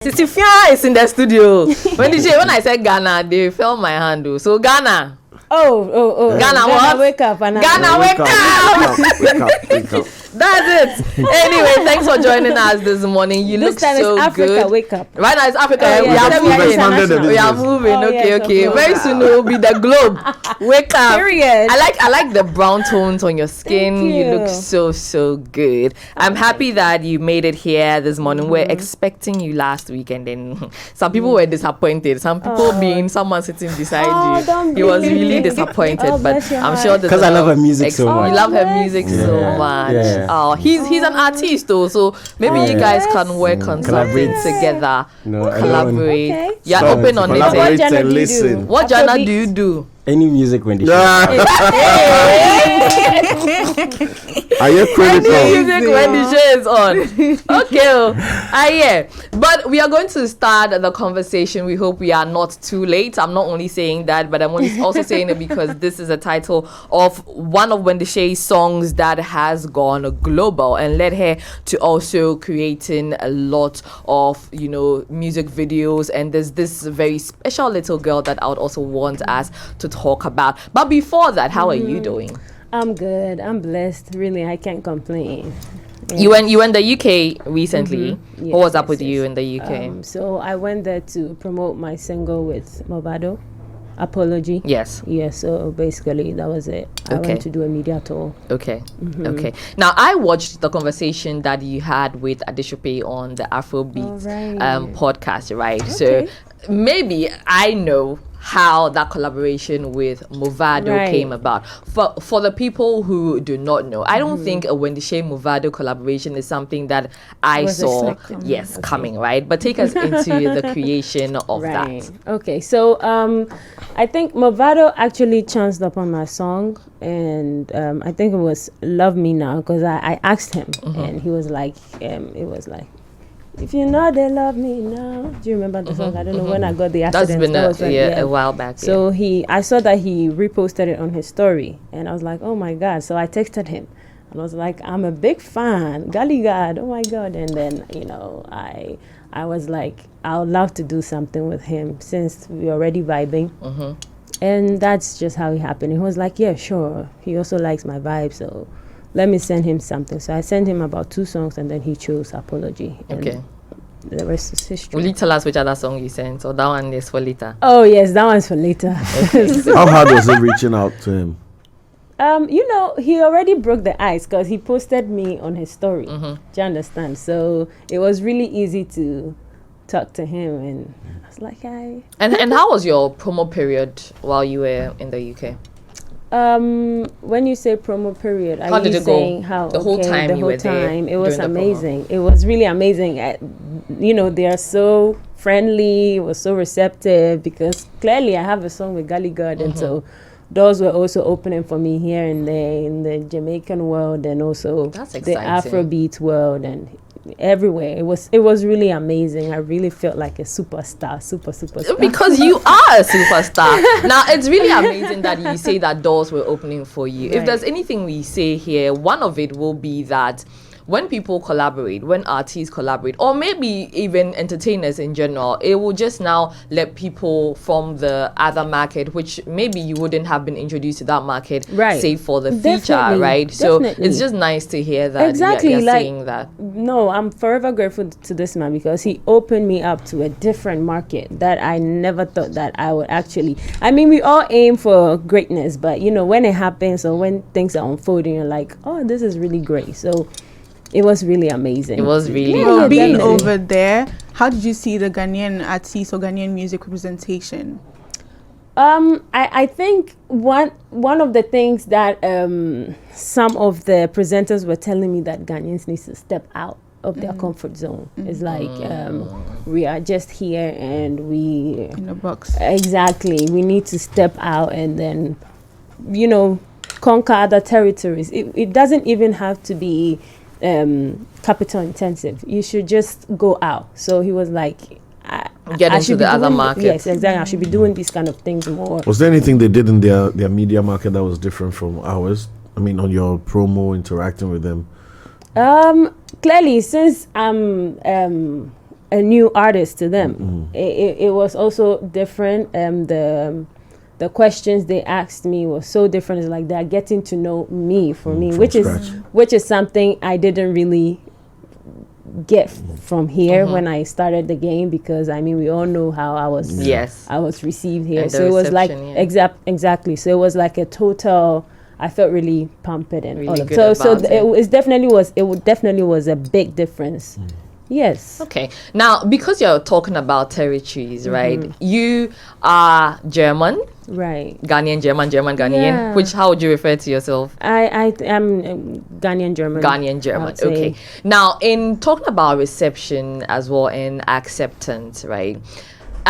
Sisifia is in the studio. When I said Ghana, they felt my hand. So Ghana. Ghana, what? Wake up, Anna. Ghana, wake up. That's it. Anyway, thanks for joining us this morning. You this look time so it's Africa, good. Wake up. Right now it's Africa. We are moving. Oh, Okay, yes, okay. Very soon it will be the globe. Wake up. Period. I like the brown tones on your skin. Thank you. Look so good. I'm happy that you made it here this morning. We're expecting you last week, and then some people were disappointed. Some people someone sitting beside you. He was really disappointed, but I'm sure because I love her music so much. You love her music so much. Yeah. Oh, he's an artist though, so maybe you guys can work on something together. Collaborate. Okay. You're open on it. Collaborate and listen. What genre do you do? Any music when they Are you critical? Music when the show is on. Okay. Yeah. But we are going to start the conversation. We hope we are not too late. I'm not only saying that, but I'm also saying it because this is a title of one of Wendy Shay's songs that has gone global and led her to also creating a lot of, music videos. And there's this very special little girl that I would also want us to talk about. But before that, how are you doing? I'm good. I'm blessed. Really, I can't complain. Yeah. You went the UK recently. Yes, what was up with you in the UK? So I went there to promote my single with Movado, Apology. Yes. Yeah, so basically that was it. I went to do a media tour. Okay. Okay. Now I watched the conversation that you had with Adeshope on the Afrobeat podcast, right? Okay. So maybe I know how that collaboration with Movado came about. For the people who do not know, I don't think a Wendy Shay Movado collaboration is something that I saw coming, right? But take us into the creation of that. Okay, so I think Movado actually chanced upon my song, and I think it was Love Me Now, because I asked him, and he was like, if you know they love me now. Do you remember the song? I don't know when I got the accident. That's been a while back. So I saw that he reposted it on his story, and I was like, oh my God. So I texted him, and I was like, I'm a big fan, Golly God, oh my God. And then, I was like, I would love to do something with him since we're already vibing. And that's just how it happened. He was like, yeah, sure. He also likes my vibe, so let me send him something. So I sent him about 2 songs, and then he chose Apology. And the rest is history. Will you tell us which other song you sent? Or that one is for later? Oh, yes, that one's for later. How hard was it reaching out to him? He already broke the ice because he posted me on his story. Do you understand? So it was really easy to talk to him, and I was like, hi. And how was your promo period while you were in the UK? When you say promo period, how did it go? The whole time you were there. It was amazing. It was really amazing. They are so friendly. It was so receptive because clearly I have a song with Golly God, and so doors were also opening for me here and there in the Jamaican world, and also the Afrobeat world, and everywhere. It was really amazing. I really felt like a superstar. Because you are a superstar. Now it's really amazing that you say that doors were opening for you. If there's anything we say here, one of it will be that when people collaborate, when artists collaborate, or maybe even entertainers in general, it will just now let people from the other market, which maybe you wouldn't have been introduced to that market, save for the feature, right? So it's just nice to hear that you're saying that. No, I'm forever grateful to this man because he opened me up to a different market that I never thought that I would actually. I mean, we all aim for greatness, but when it happens or when things are unfolding, you're like, oh, this is really great. So it was really amazing. It was really being over there. How did you see the Ghanaian artists or Ghanaian music representation? I think one of the things that some of the presenters were telling me that Ghanaians need to step out of their comfort zone. It's like we are just here and we in a box. Exactly. We need to step out and then conquer other territories. It doesn't even have to be capital intensive. You should just go out. So he was like, get into the other market. Yes, exactly. I should be doing these kind of things more. Was there anything they did in their media market that was different from ours? I mean, on your promo, interacting with them? Clearly, since I'm a new artist to them. It was also different. The questions they asked me was so different. It's like they're getting to know me which is something I didn't really get from here when I started the game, because I mean we all know how I was received here. And so it was like exactly. So it was like a total. I felt really pumped and really all of good so about it. it definitely was a big difference. Yes. Okay. Now, because you're talking about territories, right? You are German, Right. Ghanaian, German, Ghanaian. Yeah. Which, how would you refer to yourself? I am Ghanaian German. Ghanaian German. Okay. Now, in talking about reception as well and acceptance, right?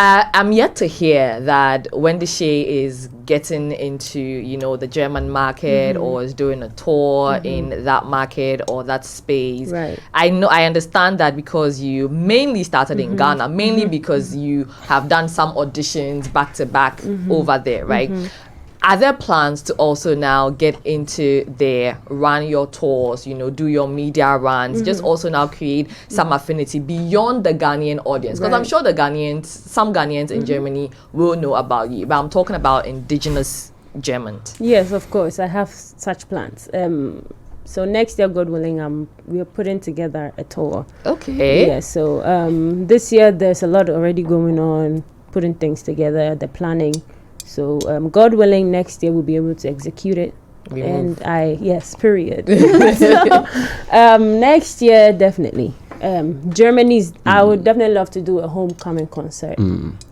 I'm yet to hear that Wendy Shay is getting into, the German market or is doing a tour in that market or that space. Right. I understand that because you mainly started in Ghana, mainly because you have done some auditions back to back over there, right? Are there plans to also now get into there, run your tours, do your media runs, just also now create some affinity beyond the Ghanaian audience? Because I'm sure some Ghanaians in Germany will know about you, but I'm talking about indigenous Germans. Yes, of course. I have such plans. So next year, God willing, we are putting together a tour. Okay. Yeah, so this year there's a lot already going on, putting things together, the planning. So God willing, next year we'll be able to execute it. Period. So, next year, definitely. Germany's, I would definitely love to do a homecoming concert,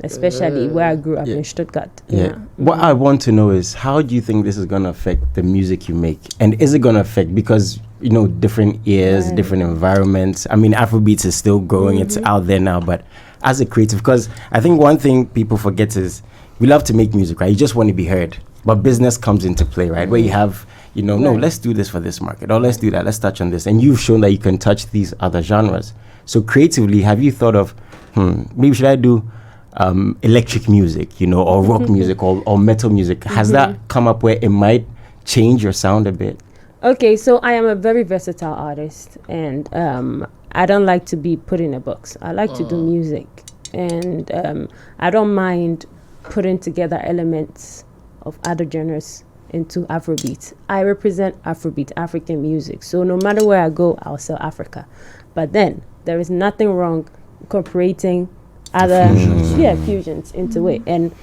especially where I grew up in Stuttgart. What I want to know is, how do you think this is going to affect the music you make? And is it going to affect, because, different ears, different environments. I mean, Afrobeats is still growing. It's out there now. But as a creative, because I think one thing people forget is, we love to make music, right? You just want to be heard. But business comes into play, right? Where you have, no, let's do this for this market. Or let's do that. Let's touch on this. And you've shown that you can touch these other genres. So creatively, have you thought of, maybe should I do electric music, or rock music or metal music? Has that come up where it might change your sound a bit? Okay, so I am a very versatile artist. And I don't like to be put in a box. I like to do music. And I don't mind putting together elements of other genres into Afrobeat. I represent Afrobeat, African music. So no matter where I go, I'll sell Africa. But then there is nothing wrong incorporating other fusions into it. And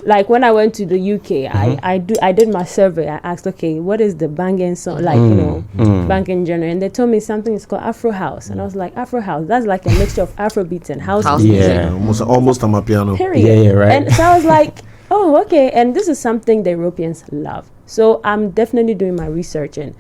like when I went to the UK, I did my survey. I asked, okay, what is the banging song, banging genre? And they told me something is called Afro House. And I was like, Afro House, that's like a mixture of Afrobeat and house music. Yeah, almost on my piano. Period. Yeah, right. And so I was like, oh, okay. And this is something the Europeans love. So I'm definitely doing my research and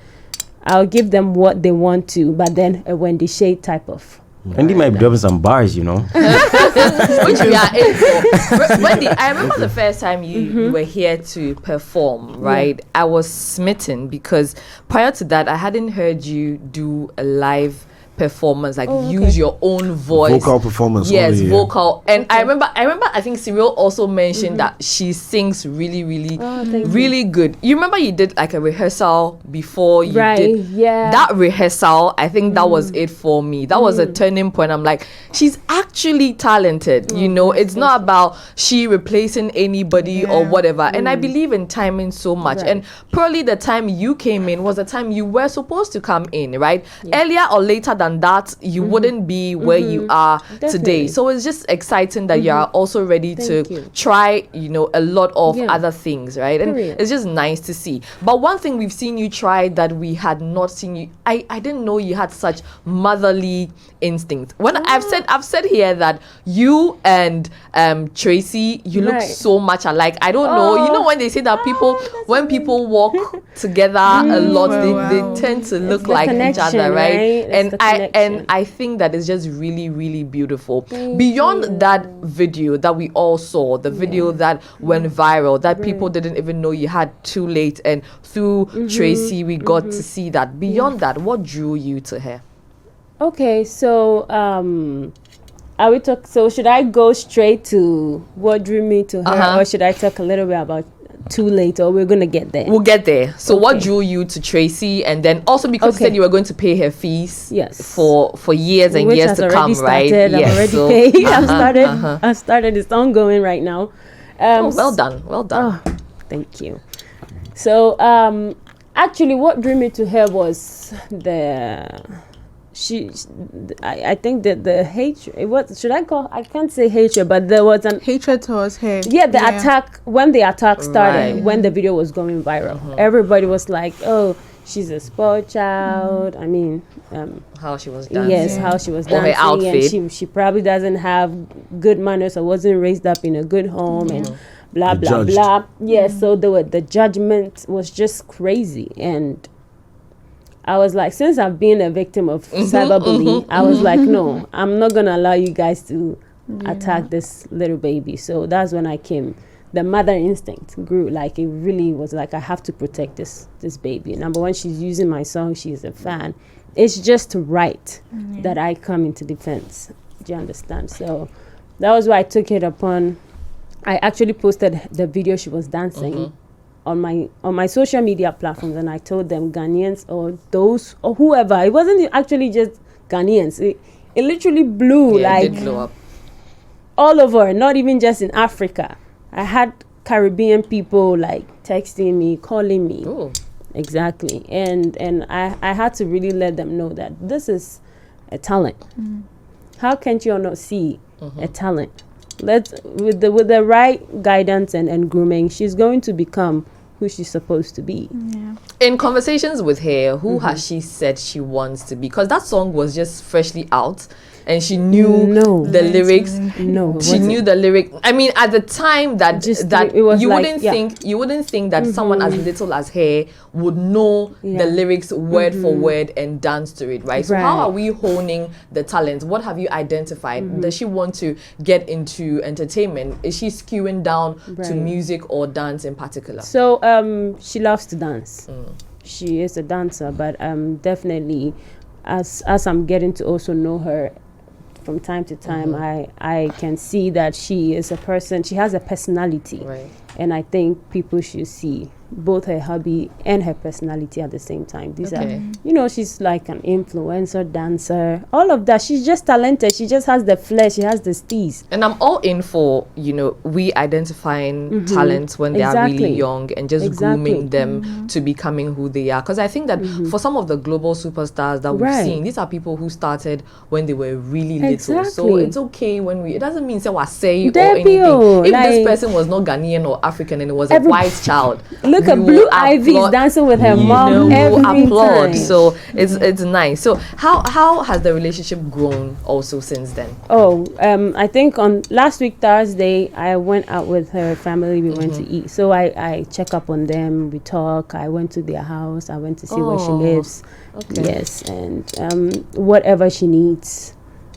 I'll give them what they want to, but then a Wendy Shay type of. Wendy might be dropping some bars, Which we are in for. Wendy, I remember the first time you were here to perform, right? I was smitten because prior to that, I hadn't heard you do a live performance, use your own voice, vocal performance. Yes, vocal. And I remember I think Cyril also mentioned that she sings really really good. You remember you did like a rehearsal before you did that rehearsal. I think that was it for me. That was a turning point. I'm like, she's actually talented. It's not about she replacing anybody or whatever. And I believe in timing so much. And probably the time you came in was the time you were supposed to come in, right? Earlier or later than that, you wouldn't be where you are today. So it's just exciting that you are also ready to try, a lot of other things, right? And it's just nice to see. But one thing we've seen you try that we had not seen you, I didn't know you had such motherly instincts. When I've said here that you and Tracy, you look so much alike. I don't know. When they say that when people walk together a lot, they tend to look like each other, right? And I think that is just really, really beautiful. Beyond that video that we all saw, the video that went viral, that people didn't even know you had too late, and through Tracy we got to see that. Beyond that, what drew you to her? Okay, so should I go straight to what drew me to her, or should I talk a little bit about too late, or we're gonna get there. We'll get there. So what Okay. drew you to Tracy, and then also because you Okay. said you were going to pay her fees Yes. for years and Which years has to already come, right? started. I've already so, paid. I've started. It's ongoing right now. Oh, well done. Well done. Oh, thank you. So, actually, what drew me to her was I think that the hatred. What should I call? I can't say hatred, but there was an Hatred towards her. the attack. When the attack started, Right. when the video was going viral, everybody was like, "Oh, she's a spoiled child." I mean, How she was dancing. yes, how she was Or her dancing, outfit. and she probably doesn't have good manners or wasn't raised up in a good home, and blah They blah judged. blah. Yes, so the judgment was just crazy, and I was like, since I've been a victim of cyberbullying, I was like, no, I'm not gonna allow you guys to attack this little baby. So that's when I came. The mother instinct grew. Like, it really was like, I have to protect this baby. Number one, she's using my song. She's a fan. It's just right that I come into defense. Do you understand? So that was why I took it upon. I actually posted the video she was dancing on my social media platforms, and I told them, Ghanaians or those or whoever, it wasn't actually just Ghanaians. It literally blew Yeah, like it did blow up. all over, not even just in Africa. I had Caribbean people like texting me, calling me. Ooh. Exactly. And I had to really let them know that this is a talent. How can't you not see a talent? With the right guidance and grooming, she's going to become who she's supposed to be. In conversations with her, who has she said she wants to be? Because that song was just freshly out, and she knew No. the lyrics. No, it She wasn't. knew the lyric. I mean, at the time that Just that it was you like, wouldn't yeah. think that someone as little as her would know Yeah. the lyrics word for word and dance to it, right? So how Right. are we honing the talent? What have you identified? Does she want to get into entertainment? Is she skewing down to Right. music or dance in particular? So she loves to dance. She is a dancer, but definitely as I'm getting to also know her from time to time, I can see that she is a person, she has a personality. Right. And I think people should see both her hobby and her personality at the same time. These Okay. are, she's like an influencer, dancer, all of that. She's just talented. She just has the flair. She has the steez. And I'm all in for, we identifying talents when they are really Exactly. young and just Exactly. grooming them to becoming who they are. Because I think that for some of the global superstars that we've Right. seen, these are people who started when they were really little. So Exactly. it's okay it doesn't mean say what say or Debut, anything. If this like- person was not Ghanaian or African and it was a Every- white child, Look we at will Blue Ivy is applaud- dancing with her we mom will every applaud. time. So it's nice. So how has the relationship grown also since then? Oh, I think on last week Thursday, I went out with her family. We went to eat. So I check up on them. We talk. I went to their house. I went to see where she Oh, lives. okay. Yes, and whatever she needs,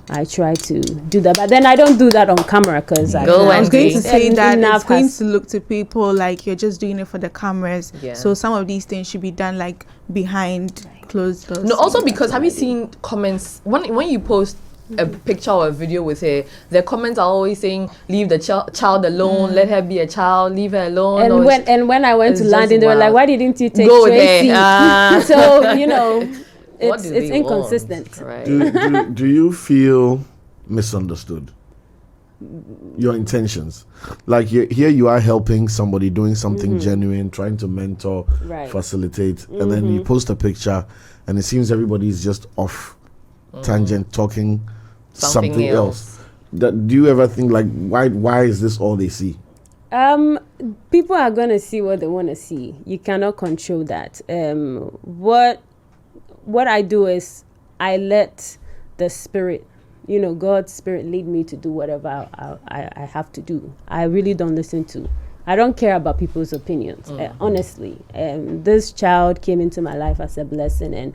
I try to do that. But then I don't do that on camera because Go, I was Wendy. going to say that enough it's going has- to look to people like you're just doing it for the cameras. Yeah. So some of these things should be done like behind closed doors. No, also because have you seen comments when you post a picture or a video with her, the comments are always saying, "Leave the child alone. Let her be a child. Leave her alone." And or when I went it's to just London, they were like, wild. "Why didn't you take Go Tracy?" there. Ah. So What it's do they inconsistent. want, right? Do you feel misunderstood? Your intentions, like here you are helping somebody, doing something genuine, trying to mentor, Right. facilitate, and then you post a picture, and it seems everybody's just off tangent, talking something else. Do you ever think like, why is this all they see? People are gonna see what they want to see. You cannot control that. What I do is I let the spirit, God's spirit lead me to do whatever I have to do. I really don't listen to. I don't care about people's opinions. Honestly, this child came into my life as a blessing, and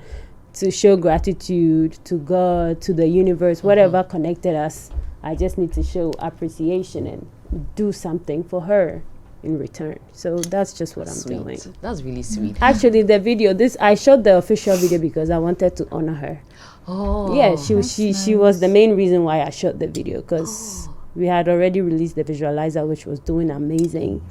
to show gratitude to God, to the universe, whatever connected us. I just need to show appreciation and do something for her in return. So that's just what I'm doing. Sweet. That's really sweet. Actually, the video, I shot the official video because I wanted to honor her. Oh, Yeah, she was the main reason why I shot the video, because we had already released the visualizer, which was doing amazing.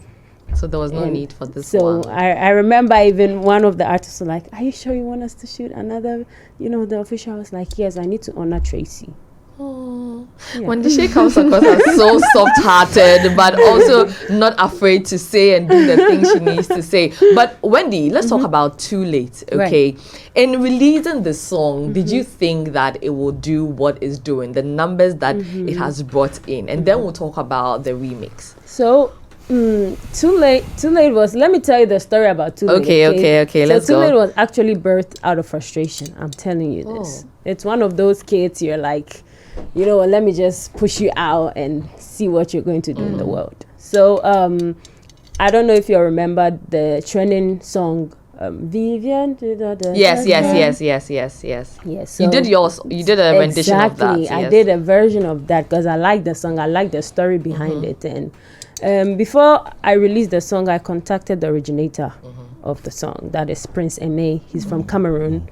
So there was no need for this So one. I remember even one of the artists was like, "Are you sure you want us to shoot another?" The official was like, "Yes, I need to honor Tracy." Oh. Wendy Shay comes across as so soft-hearted, but also not afraid to say and do the things she needs to say. But Wendy, let's talk about Too Late, okay? Right. In releasing the song, did you think that it will do what it's doing, the numbers that it has brought in? And then we'll talk about the remix. So, Too Late was, let me tell you the story about Too Late. Okay, let's so go. Too Late was actually birthed out of frustration. I'm telling you this. It's one of those kids you're like, let me just push you out and see what you're going to do in the world. So, I don't know if you remember the trending song, Vivian. Yes. Yes. So You did a rendition of that. Exactly. I Yes. did a version of that because I like the song. I like the story behind it. And before I released the song, I contacted the originator of the song. That is Prince Aimé. He's from Cameroon.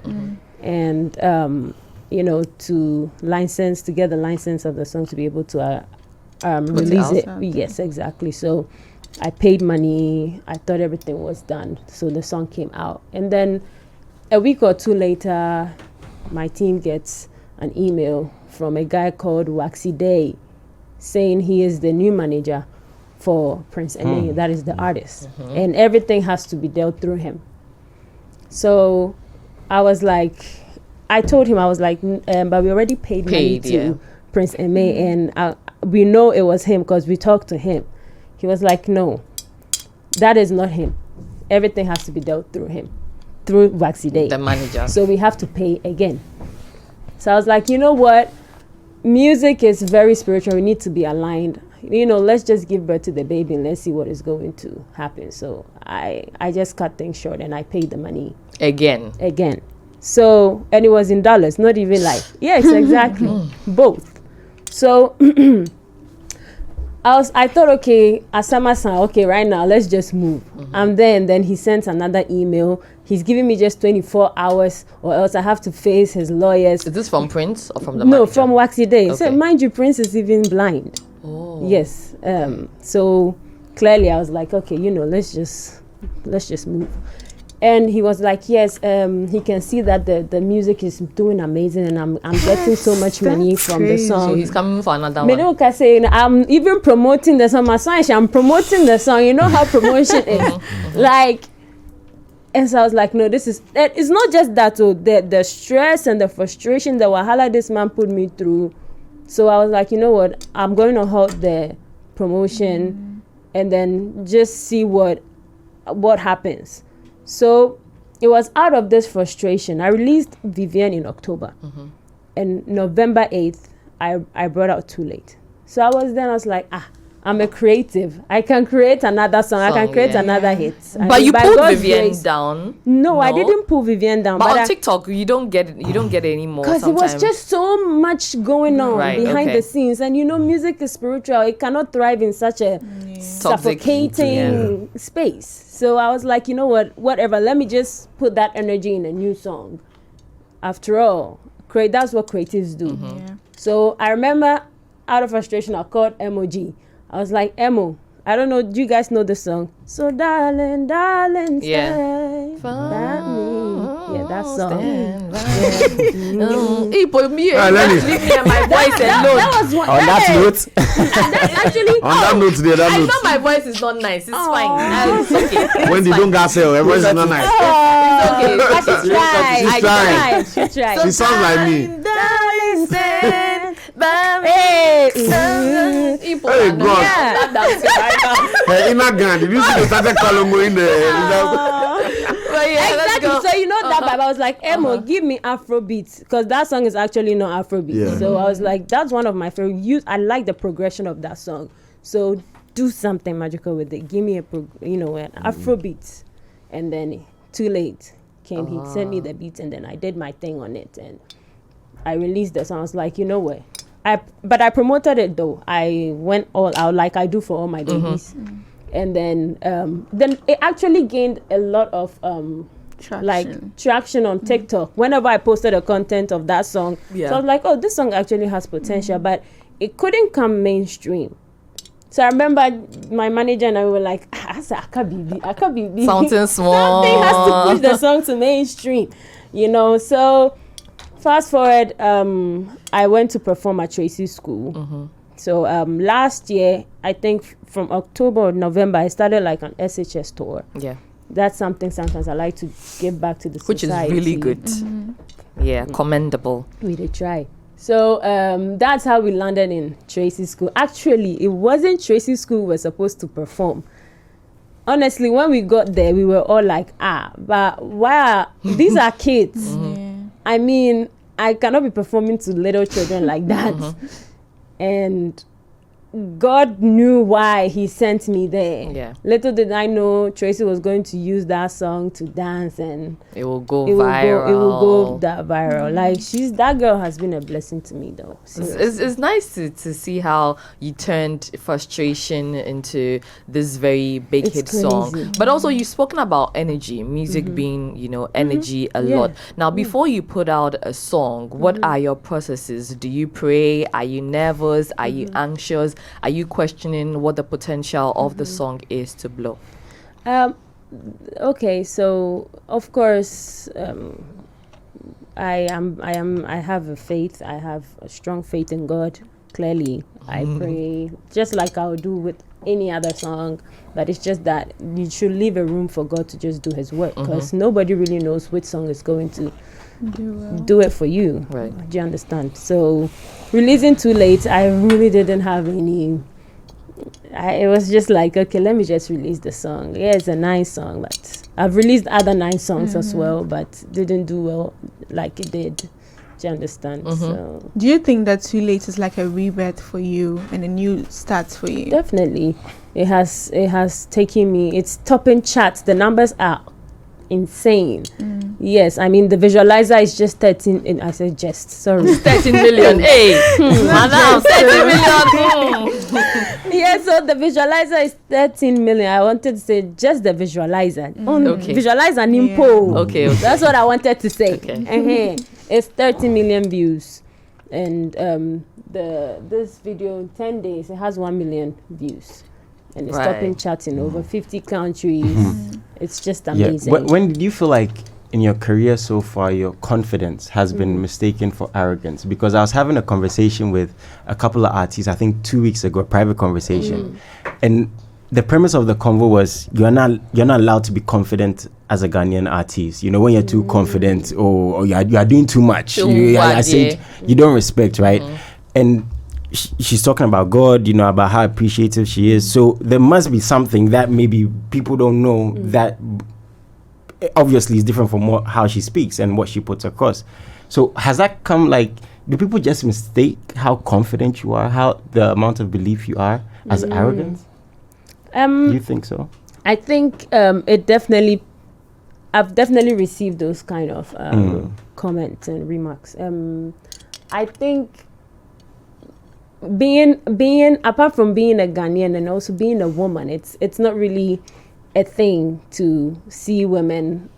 And, to get the license of the song to be able to release it. Yes, exactly. So I paid money. I thought everything was done. So the song came out. And then a week or two later, my team gets an email from a guy called Waxy Day saying he is the new manager for Prince Aimé. That is the artist. And everything has to be dealt through him. So I told him, I was like, but we already paid money to Prince Aimé, and we know it was him because we talked to him. He was like, no, that is not him. Everything has to be dealt through him, through Waxy Day, the manager. So we have to pay again. So I was like, you know what? Music is very spiritual. We need to be aligned. Let's just give birth to the baby and let's see what is going to happen. So I just cut things short and I paid the money Again. So, and it was in dollars, not even like, yes, exactly, both. So I thought, okay, Asama-san, okay, right now, let's just move. And then he sent another email. He's giving me just 24 hours or else I have to face his lawyers. Is this from Prince or from the No, manager? from Waxy Day. Okay. So mind you, Prince is even blind. Oh. Yes. So clearly I was like, okay, let's just move. And he was like, yes, he can see that the music is doing amazing and I'm getting so much money from the song. So he's coming for another one. Menuka saying, I'm even promoting the song. I'm promoting the song. You know how promotion is. And so I was like, no, it's not just that. So the stress and the frustration, the wahala this man put me through. So I was like, you know what? I'm going to halt the promotion and then just see what happens. So it was out of this frustration. I released Vivian in October. And November 8th, I brought out Too Late. So I was like, I'm a creative. I can create another song. I can create another hit. But you pulled Vivian down. No, I didn't pull Vivian down. But on TikTok, you don't get it anymore. Because it was just so much going on behind the scenes. And music is spiritual. It cannot thrive in such a suffocating space. So I was like, you know what, whatever. Let me just put that energy in a new song. After all, that's what creatives do. So I remember out of frustration, I called MOG. I was like, Emo, I don't know, do you guys know the song? So darling, stay by me. Yeah, that song. Hey, boy, leave me and my voice alone. That was one. On that note. That's actually. On that note, there, I know my voice is not nice. It's fine. It's okay. Wendy, don't gas her. Everyone's not nice. It's okay. I should try. She sounds like me. Darling, stand by me. Hey, God. Hey, in that gun, did you see the started Kalongo in there? Exactly. So that vibe. I was like, Emo, give me Afrobeats because that song is actually not Afrobeat. Yeah. So I was like, that's one of my favorite. I like the progression of that song. So do something magical with it. Give me an Afrobeat. And then Too Late came. He sent me the beats and then I did my thing on it and I released the song. I was like, you know what? But I promoted it though. I went all out like I do for all my babies. And then it actually gained a lot of traction on TikTok. Whenever I posted the content of that song, so I was like, oh, this song actually has potential, but it couldn't come mainstream. So I remember my manager and I were like, I said, I can't be Something small. Something has to push the song to mainstream, you know. So fast forward, I went to perform at Tracy School. So last year, I think from October or November, I started like an SHS tour. Yeah. That's something sometimes I like to give back to the Which society. is really good. Yeah, commendable. We did try. So that's how we landed in Tracy School. Actually, it wasn't Tracy School we were supposed to perform. Honestly, when we got there, we were all like, but why these are kids. I mean, I cannot be performing to little children like that. And God knew why he sent me there. Yeah. Little did I know Tracy was going to use that song to dance, and it will go viral. It will go that viral. Like that girl has been a blessing to me, though. It's nice to see how you turned frustration into this very big hit song. But also you've spoken about energy, music being, energy a lot. Now, before you put out a song, what are your processes? Do you pray? Are you nervous? Are you anxious? Are you questioning what the potential of the song is to blow? Okay, so of course, I have a faith. I have a strong faith in God. Clearly, I pray just like I would do with any other song. But it's just that you should leave a room for God to just do His work, because nobody really knows which song is going to do it for you. Right. Do you understand? So releasing too late, I really didn't have any. It was just like, okay, let me just release the song. Yeah, it's a nice song, but I've released other nice songs as well, but didn't do well like it did. Do you understand? So do you think that Too Late is like a rebirth for you and a new start for you? Definitely. It has taken me, it's topping charts. The numbers are insane. Yes, I mean the visualizer is just 13. I said just, sorry. 13 million. Hey, madam, 13 million. Yeah, so the visualizer is 13 million. I wanted to say just the visualizer. Okay. Visualizer Nimpo. Okay. That's what I wanted to say. Okay. It's 30 million views. And this video in 10 days, it has 1 million views. And it's topping charts in over 50 countries. It's just amazing. Yeah. When did you feel like in your career so far, your confidence has been mistaken for arrogance? Because I was having a conversation with a couple of artists, I think 2 weeks ago, a private conversation. And the premise of the convo was you're not allowed to be confident as a Ghanaian artist. You know, when you're too confident or you are doing too much, you don't respect, right? And she's talking about God, about how appreciative she is. So there must be something that maybe people don't know that obviously is different from how she speaks and what she puts across. So has that come, do people just mistake how confident you are, how the amount of belief you are as arrogance? Do you think so? I think I've definitely received those kind of comments and remarks. I think being apart from being a Ghanaian and also being a woman, it's not really a thing to see women,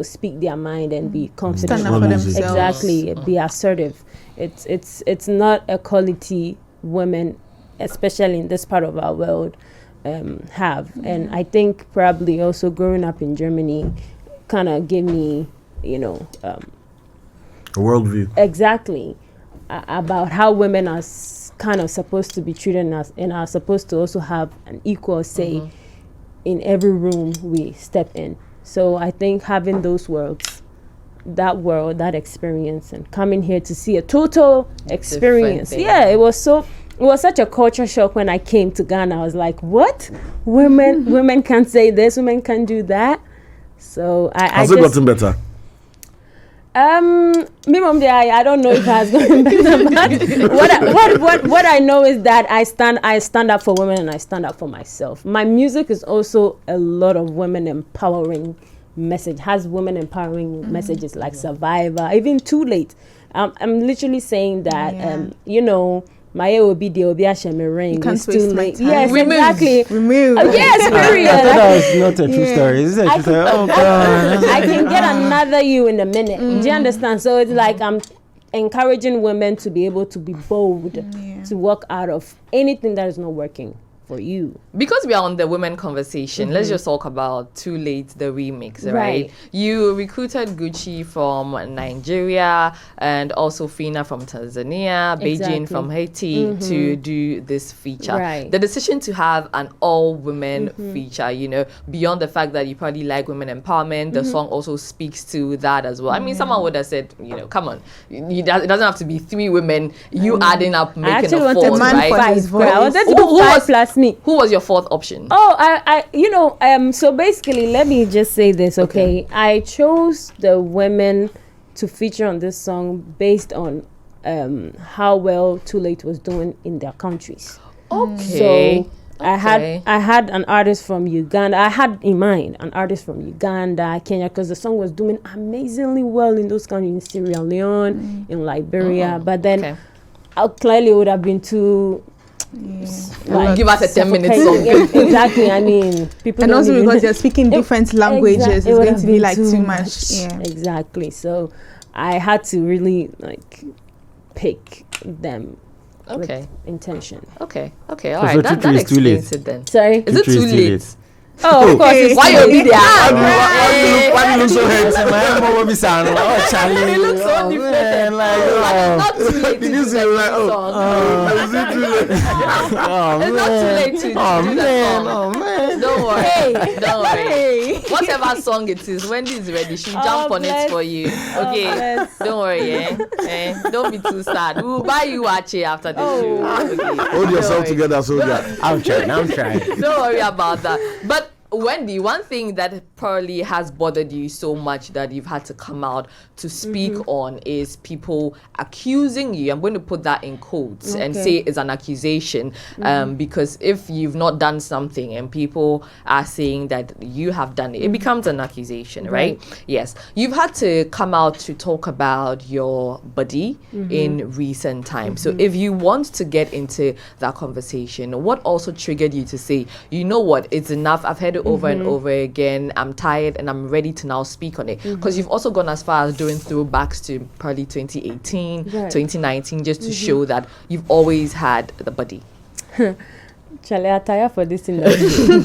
speak their mind and be confident. Stand up for themselves. Exactly, be assertive. It's not a quality women, especially in this part of our world, have. And I think probably also growing up in Germany kind of gave me, a worldview. Exactly. About how women are kind of supposed to be treated and are supposed to also have an equal say in every room we step in. So I think having those worlds, that experience, and coming here to see a total experience. Yeah, it was such a culture shock when I came to Ghana. I was like, what? Women can't say this, women can't do that. So Has it gotten better? I don't know if it has gotten better, but what I know is that I stand up for women and I stand up for myself. My music is also a lot of women empowering message, has women empowering messages like Survivor, even Too Late. I'm literally saying that my Obi the Obi ring. It's too late. Yes, exactly. Remove. Yes, period. I thought that was not a true story. Is it a true story? Oh God. I can get another you in a minute. Do you understand? So it's like I'm encouraging women to be able to be bold, to walk out of anything that is not working for you. Because we are on the women conversation, let's just talk about Too Late, the remix, right? You recruited Gucci from Nigeria and also Fina from Tanzania, Beijing from Haiti to do this feature. Right. The decision to have an all-women feature, you know, beyond the fact that you probably like women empowerment, the song also speaks to that as well. I mean, someone would have said, you know, come on, it doesn't have to be 3 women, you adding up, making a fourth, right? I wanted to go 5 plus me. Who was your 4th option? Oh, so basically, let me just say this, okay? I chose the women to feature on this song based on how well Too Late was doing in their countries. Okay. So I had an artist from Uganda. I had in mind an artist from Uganda, Kenya, because the song was doing amazingly well in those countries, in Sierra Leone, in Liberia. But then clearly it would have been too... give us a 10-minute song. Exactly. I mean, people. And also because they're speaking different languages, it's going to be like too much. Yeah. Exactly. So I had to really pick them. With intention. Okay. All right. That explains it then. Sorry. Is it too late? Oh, of course. It's why you be there? Why you look so handsome? Oh, Charlie. You look so different. Not too late. Did you say like, is it too late? It's not too late to do that song. Don't worry. Whatever song it is, Wendy is ready. She'll jump on it for you. Okay. Don't worry. Don't be too sad. We'll buy you Ache after the show. Okay. Hold yourself together, soldier. I'm trying. Don't worry about that. But Wendy, one thing that probably has bothered you so much that you've had to come out to speak on is people accusing you. I'm going to put that in quotes and say it's an accusation because if you've not done something and people are saying that you have done it, it becomes an accusation, right? Yes. You've had to come out to talk about your body in recent times. So if you want to get into that conversation, what also triggered you to say, you know what, it's enough. I've heard it over and over again. I'm tired and I'm ready to now speak on it. Because you've also gone as far as doing throwbacks to probably 2018, 2019, just to show that you've always had the body. Charlie, I'm tired for this interview.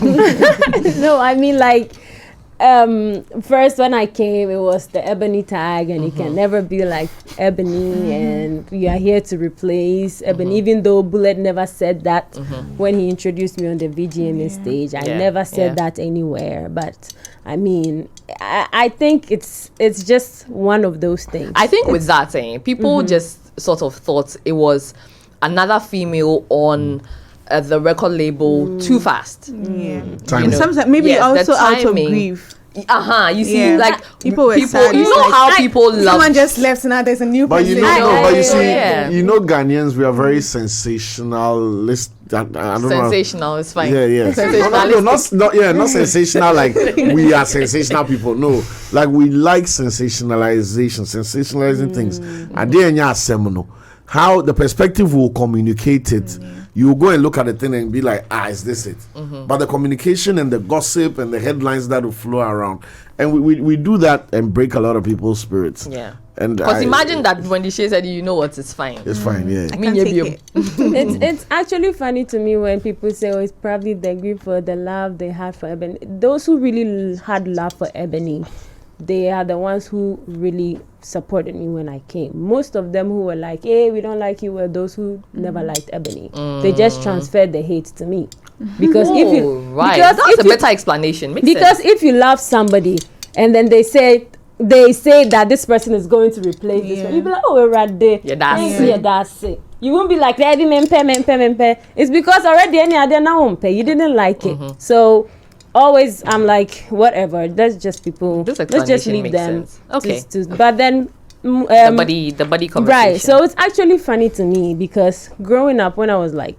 No, I mean first when I came, it was the ebony tag, and you can never be like ebony, and we are here to replace ebony. Even though Bullet never said that when he introduced me on the VGMA stage, I never said that anywhere. But I mean, I think it's just one of those things. I think with that thing, people just sort of thought it was another female on the record label too fast. Sometimes maybe also out of grief. You see, like people were sad. You know how people love. Someone just left, so now there's a new person. You know, Ghanaians, we are very sensationalist. I don't know. Sensational is fine. Yeah. Not sensational like we are sensational people. No, like we like sensationalizing things. And then seminal. How the perspective will communicate it. You go and look at the thing and be like, is this it? But the communication and the gossip and the headlines that will flow around, and we do that and break a lot of people's spirits. Yeah. And because imagine that Wendy Shay said, you know what, it's fine. It's fine, yeah. I can't take it. It's actually funny to me when people say, it's probably the grief for the love they had for Ebony. Those who really had love for Ebony, they are the ones who really supported me when I came. Most of them who were like, hey, we don't like you, were those who never liked Ebony. They just transferred the hate to me. Because that's a better explanation. Because if you love somebody and then they say that this person is going to replace this one, you'll be like, oh, we're right there. That's it. You won't be like, it's because already any other now you didn't like it. So always I'm like, whatever, that's just people, let's just leave them. Okay. But then the body conversation. Right. So it's actually funny to me because growing up when I was like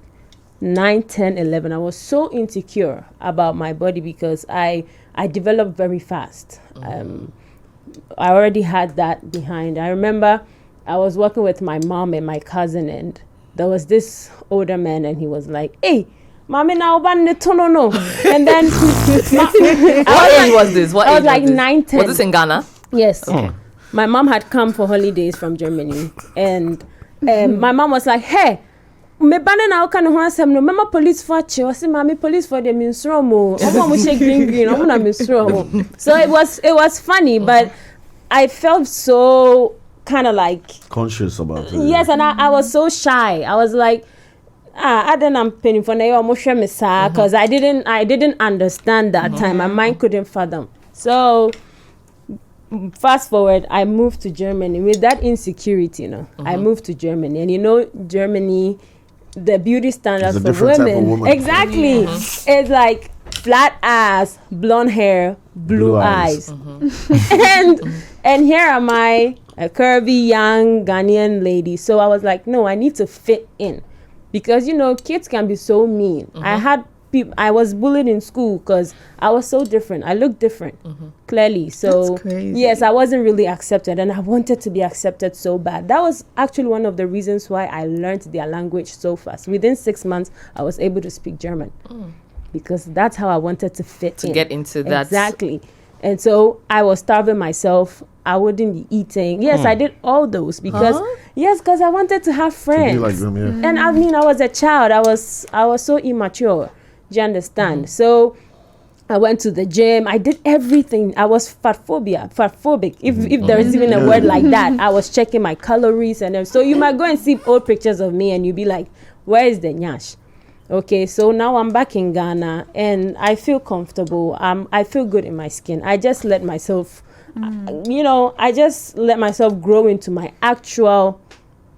9, 10, 11, I was so insecure about my body because I developed very fast. I already had that behind. I remember I was working with my mom and my cousin, and there was this older man, and he was like, hey, Mommy, now no. And then what age was this? I was like 9, 10. Was this in Ghana? Yes. My mom had come for holidays from Germany, and my mom was like, hey, me banana aka no ho asem no mema police for che o se mama police for the minstro mo omo mo shake green omo na minstro mo. So it was funny, but I felt so kind of like conscious about it. yes, and I was so shy. I was like I didn't penny for na mo hwe me sa cuz I didn't understand that time. My mind couldn't fathom. So fast forward, I moved to Germany with that insecurity, I moved to Germany, and Germany, the beauty standards It's a for different type of women, woman. exactly, it's like flat ass, blonde hair, blue eyes, and here am I, a curvy young Ghanaian lady. So I was like, no, I need to fit in, because kids can be so mean. I was bullied in school because I was so different. I looked different, clearly. So That's crazy. yes, I wasn't really accepted, and I wanted to be accepted so bad. That was actually one of the reasons why I learned their language so fast. Within 6 months, I was able to speak German because that's how I wanted to fit in. Get into that. Exactly. And so I was starving myself. I wouldn't be eating. Yes, I did all those because I wanted to have friends. Be like them, yeah. And I mean, I was a child. I was so immature. Do you understand? So I went to the gym. I did everything. I was fatphobic. If there is even a word like that. I was checking my calories and so you might go and see old pictures of me and you'll be like, where is the nyash? Okay, so now I'm back in Ghana and I feel comfortable. I feel good in my skin. I just let myself, I just let myself grow into my actual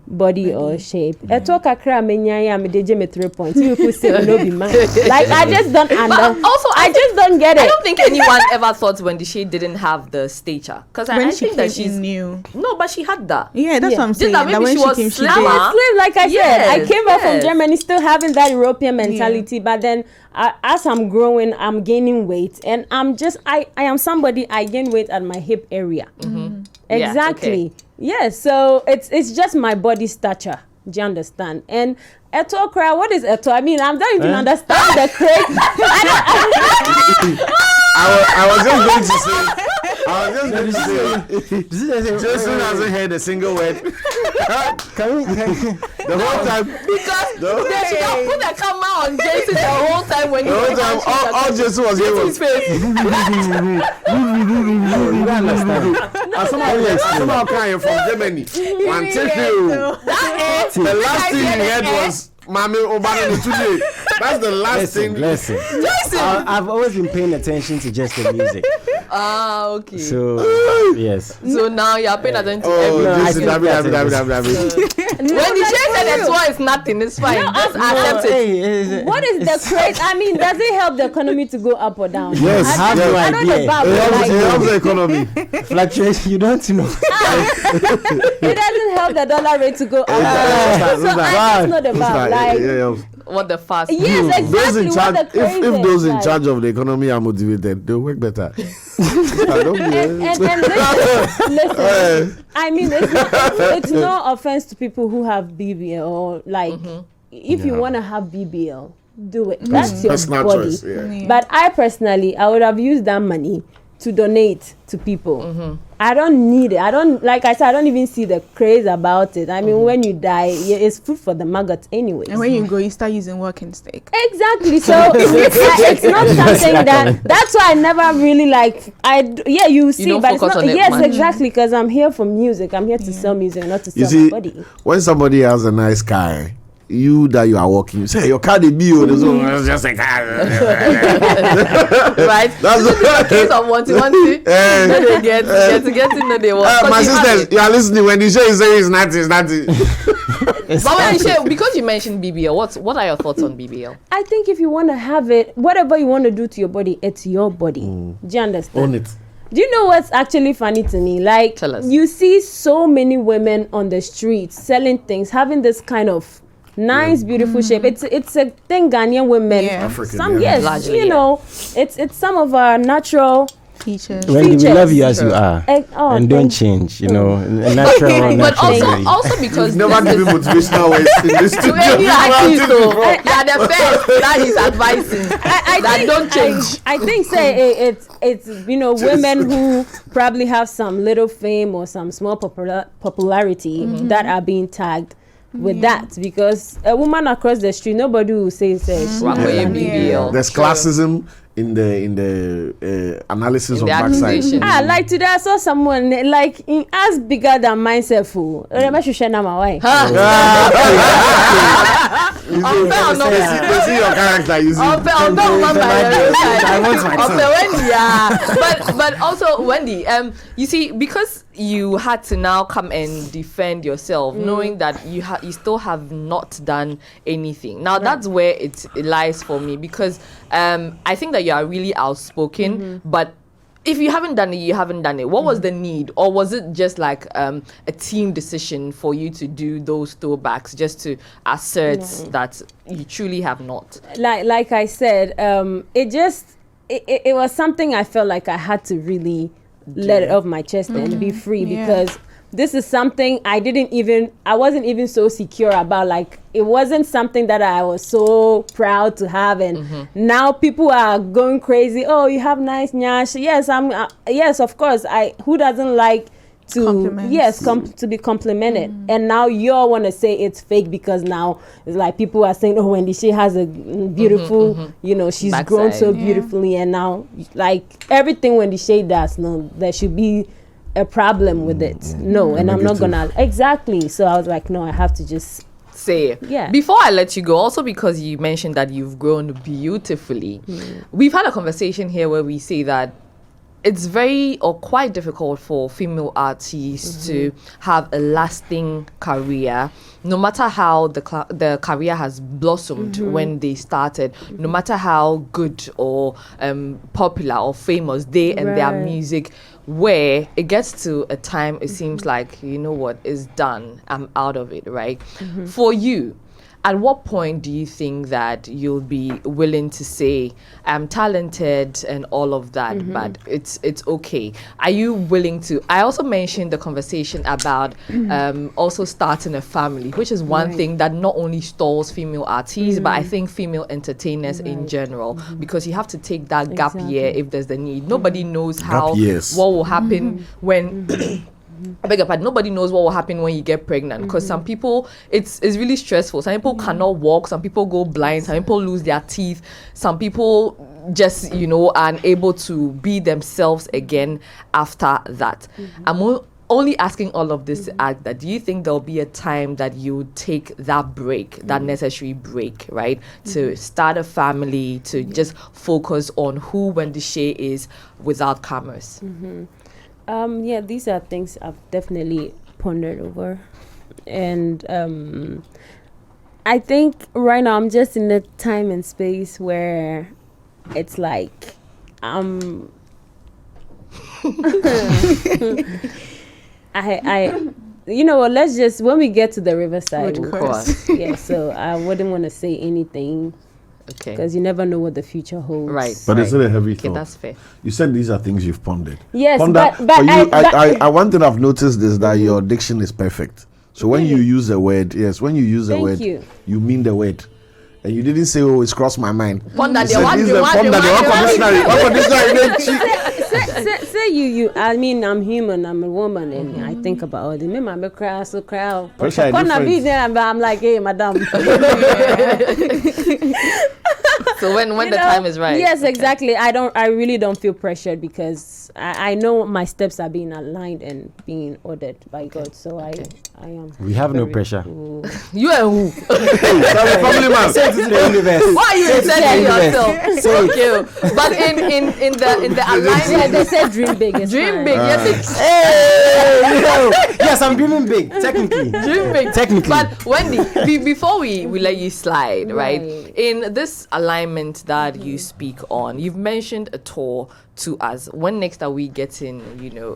body or shape. I talk akra menya me deje me 3 points. You could say no be mine. Like I just don't understand. Also, I just don't get it. I don't think anyone ever thought Wendy Shay didn't have the stature, because I When she think that came she's in new. no, but she had that. Yeah, that's Yeah. what I'm Just saying. that maybe when she was came, she slimmer. did. I'm a slave, like I said. I Yes, came back from yes. Germany still having that European mentality, but then as I'm growing, I'm gaining weight, and I'm just I am somebody, I gain weight at my hip area. Exactly. okay. Yes. So it's just my body stature. Do you understand? And Eto cry, what is Eto? I mean, I don't even understand the craze. I was just going to say, Jason hasn't heard a single word. The whole time. Because No. they should have put a camera on Jason the whole time when The he whole was time, all Jason was here his was. face. You don't understand. Somehow crying from Germany. One take you. The last thing he heard was Mami Obama today. That's the last thing. Listen. I've always been paying attention to just the music. Okay. So yes. So now you're paying attention to Oh, everything. Jason, When the Shay said that one is nothing, it's fine. Just accept it. What is the craze? I mean, does it help the economy to go up or down? Yes, I have no I don't idea. know about It helps, like, it helps the economy. Fluctuation, you don't know. it doesn't help the dollar rate to go up. So I just know about like What the fast. yes, Those exactly in what charge, the craze if is, those in like. charge of the economy are motivated, they'll work better. And listen, I mean, it's no offense to people who have BBL or like, if you want to have BBL, do it. That's your Personal body. choice, yeah. But I personally, I would have used that money to donate to people. I don't need it. I don't, like I said, I don't even see the craze about it. I mean, when you die, it's food for the maggots anyway. And when you go, you start using walking stick. Exactly. So it's not something that's why I never really like. You see, don't but it's focus not. on it Yes, much. exactly. Because I'm here for music. I'm here to sell music, not to You sell my see, body. when somebody has a nice car, you that you are walking, you say your car they be on this one. It's just a car. Right? That's This is a case of wanting. They get to know they want. my Because you have sisters, it. you are listening when the show is saying it's nothing. But when Shay, because you mentioned BBL, what are your thoughts on BBL? I think if you want to have it, whatever you want to do to your body, it's your body. Do you understand? Own it. Do you know what's actually funny to me? Like, Tell us. you see so many women on the streets selling things, having this kind of nice, beautiful shape. It's a thing Ghanaian women. Yeah. African, Some yeah. yes, Largely, you yeah. know, it's some of our natural. Teachers. Wendy, we Features. love you as you are. And don't thank change, you know. Natural, But natural. also because Never this give is me motivational words in this to studio. any artist, so Before. they are the best that is advising that don't change. I think say it's women who probably have some little fame or some small popularity that are being tagged with that, because a woman across the street, nobody will say she's Wow, a BBL. There's classism in the analysis In of the backside. accusation. like today I saw someone like as bigger than myself. Remember she share my wife. You see your character. You see. But also Wendy, you see, because you had to now come and defend yourself, knowing that you still have not done anything. Now that's where it lies for me, because I think that you are really outspoken, but if you haven't done it, you haven't done it. What was the need? Or was it just like a team decision for you to do those throwbacks just to assert that you truly have not? Like I said, it was something I felt like I had to really let it off my chest and be free, because this is something I wasn't even so secure about. Like, it wasn't something that I was so proud to have, and now people are going crazy. Oh, you have nice nyash. Yes, yes, of course. Who doesn't like to to be complimented? And now you all want to say it's fake, because now it's like people are saying, oh, Wendy Shay has a beautiful, she's backside. grown so beautifully, and now like everything Wendy Shay does, no, there should be a problem with it. No, and I'm not gonna exactly. So I was like, no, I have to just say it. Yeah. Before I let you go, also because you mentioned that you've grown beautifully, we've had a conversation here where we say that it's very or quite difficult for female artists to have a lasting career, no matter how the career has blossomed when they started, no matter how good or popular or famous they and their music, where it gets to a time it seems like, you know what, it's done, I'm out of it, right? For you, at what point do you think that you'll be willing to say, I'm talented and all of that, but it's okay? Are you willing to? I also mentioned the conversation about also starting a family, which is one thing that not only stalls female artists, but I think female entertainers in general, because you have to take that gap year if there's the need. Nobody knows what will happen when I beg your pardon, nobody knows what will happen when you get pregnant, because some people, it's really stressful. Some people cannot walk, some people go blind, some people lose their teeth, some people just, are unable to be themselves again after that. I'm only asking all of this to add that, do you think there'll be a time that you take that break, that necessary break, right, to start a family, to just focus on who Wendy Shay is without cameras? These are things I've definitely pondered over, and I think right now I'm just in a time and space where it's like let's just, when we get to the riverside, Of course. so I wouldn't want to say anything, because you never know what the future holds. Right. But it's not a heavy Okay, thought. that's fair. You said these are things you've pondered. Yes, Ponder, but for you, I one thing I've noticed is that your diction is perfect. So when you use a word, you mean the word. And you didn't say, oh, it's crossed my mind. Ponder Say you. I mean, I'm human. I'm a woman, and I think about all this. Me, I'm a crowd, so crowd. I'm like, hey, madam. So when the time is right. Yes, exactly. I really don't feel pressured, because I know my steps are being aligned and being ordered by God. So I am. We have no pressure. You and who? Family man. To the universe. Why are you telling yourself? So cute. But in the alignment, They said dream big. dream big. Yes, Yes, I'm dreaming big. Technically. dream big. Technically. But Wendy, before we let you slide, right? In this alignment that you speak on, you've mentioned a tour to us. When next are we getting,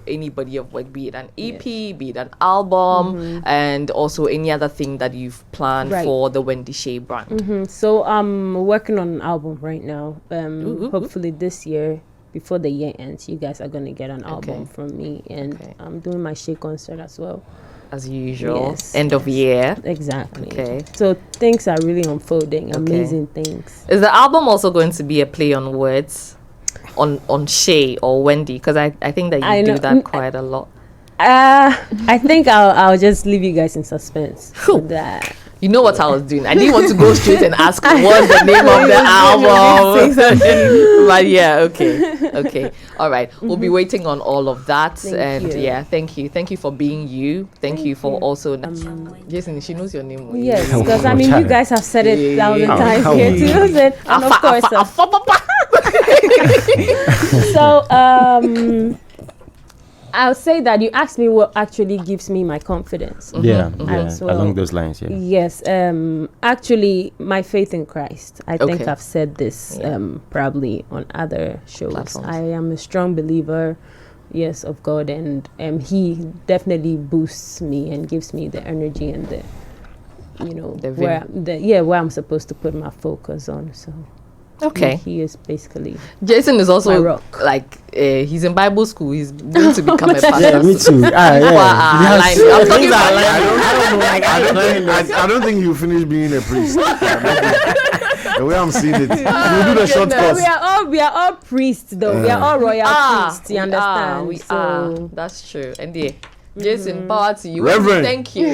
any body of work, be it an EP, be it an album, and also any other thing that you've planned for the Wendy Shay brand? So I'm working on an album right now. Hopefully this year, before the year ends, you guys are gonna get an album from me, and I'm doing my Shay concert as well. As usual, end of year. Exactly. Okay. So things are really unfolding. Amazing things. Is the album also going to be a play on words? On Shay or Wendy, because I think that you do that quite a lot. I think I'll just leave you guys in suspense with that. You know what I was doing? I didn't want to go straight and ask what's the name of the album. But yeah, okay. All right. We'll be waiting on all of that. Thank you. Yeah, thank you. Thank you for being you. Thank you for also Jason, she knows your name. Yes, because I mean, you guys have said it 1,000 times here too. And of course, so I'll say that you asked me what actually gives me my confidence. Yeah, well, along those lines, yeah. Yes, actually, my faith in Christ. I think Okay. I've said this probably on other shows. Platforms. I am a strong believer, yes, of God, and He definitely boosts me and gives me the energy and the, where I'm supposed to put my focus on. So. Okay. He is basically Jason is my also rock. like he's in Bible school. He's going to become a pastor. Yeah, me too. Wow, Yes. like, I'm talking about I don't think you finish being a priest. The way I'm seeing it, you do the short course. We are all priests though. We are all royal priests. You understand? We are. That's true. And yeah, Jason, power to you. Reverend. Thank you.